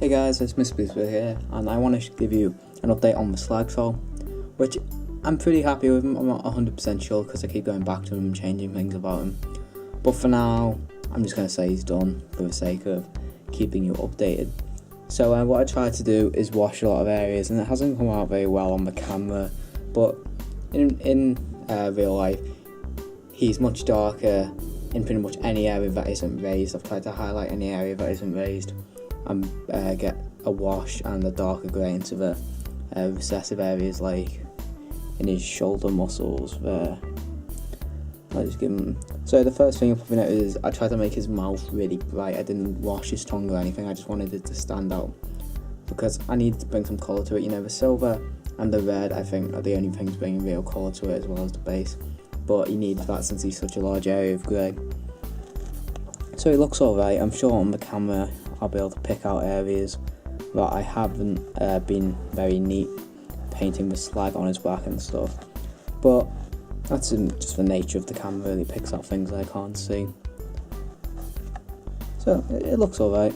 Hey guys, it's Mr. here, and I want to give you an update on the Slag Troll, which I'm pretty happy with him. I'm not 100% sure because I keep going back to him and changing things about him. But for now, I'm just going to say he's done for the sake of keeping you updated. So what I tried to do is wash a lot of areas, and it hasn't come out very well on the camera, but in real life, he's much darker in pretty much any area that isn't raised. I've tried to highlight any area that isn't raised and get a wash and a darker grey into the recessive areas, like in his shoulder muscles there. I'll just give him. So the first thing you'll probably notice is I tried to make his mouth really bright. I didn't wash his tongue or anything, I just wanted it to stand out because I needed to bring some colour to it. You know, the silver and the red I think are the only things bringing real colour to it, as well as the base, but he needs that since he's such a large area of grey. So it looks alright. I'm sure on the camera I'll be able to pick out areas that I haven't been very neat painting the slag on his back and stuff, but that's just the nature of the camera, really picks out things I can't see. So it looks alright.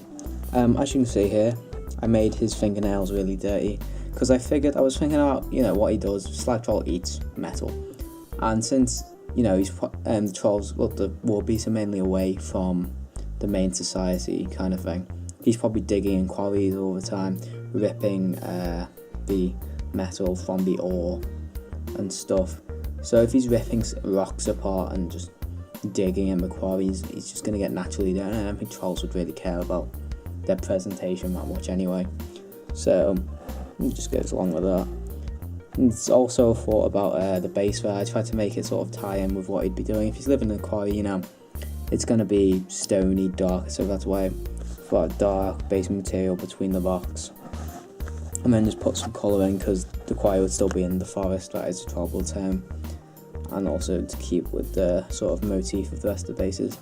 As you can see here, I made his fingernails really dirty because I was thinking about, you know, what he does. Slag Troll eats metal, and since, you know, the trolls, well, the war beasts are mainly away from the main society kind of thing. He's probably digging in quarries all the time, ripping the metal from the ore and stuff. So if he's ripping rocks apart and just digging in the quarries, he's just going to get naturally dirty. I don't think trolls would really care about their presentation that much anyway. So it just goes along with that. And it's also a thought about the base there. I tried to make it sort of tie in with what he'd be doing. If he's living in a quarry, you know, it's going to be stony, dark, so that's why I've got a dark base material between the rocks. And then just put some colour in because the quarry would still be in the forest, that is a trollable term. And also to keep with the sort of motif of the rest of the bases.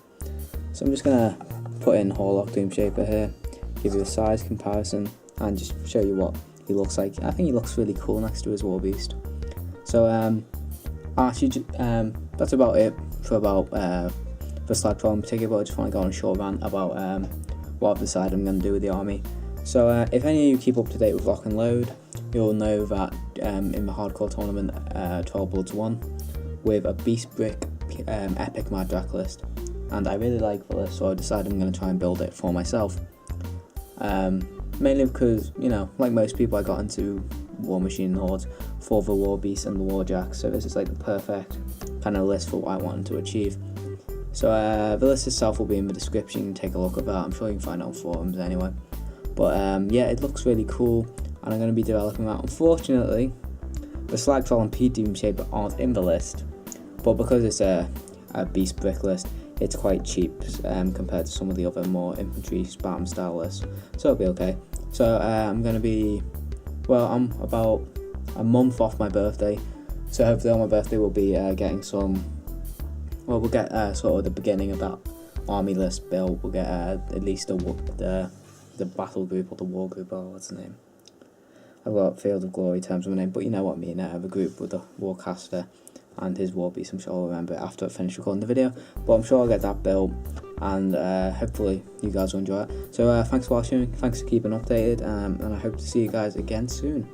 So I'm just going to put in Horlock Doomshaper here, give you a size comparison, and just show you what he looks like. I think he looks really cool next to his Warbeast. So actually, that's about it for the Slag Troll in particular, but I just want to go on a short rant about what I've decided I'm going to do with the army. So if any of you keep up to date with Lock and Load, you'll know that in the hardcore tournament, Troll Bloods won with a Beast Brick Epic Mad Drac list, and I really like the list, so I decided I'm going to try and build it for myself. Mainly because, you know, like most people, I got into War Machine and Hordes for the War Beast and the War Jack, so this is like the perfect kind of list for what I wanted to achieve. So the list itself will be in the description, you can take a look at that. I'm sure you can find it on forums anyway. But yeah, it looks really cool, and I'm going to be developing that. Unfortunately, the Slag Troll and P Doomshaper aren't in the list, but because it's a Beast Brick list, it's quite cheap compared to some of the other more infantry spam style lists, so it'll be okay. So I'm going to be, well, I'm about a month off my birthday, so hopefully on my birthday we'll be getting some, well, we'll get sort of the beginning of that army list built. We'll get at least the battle group or the war group, or what's the name? I've got Field of Glory terms of my name, but you know what I mean. The group with the Warcaster and his Warbeast. I'm sure I'll remember it after I finish recording the video, but I'm sure I'll get that built, and hopefully you guys will enjoy it. So thanks for watching, thanks for keeping updated, and I hope to see you guys again soon.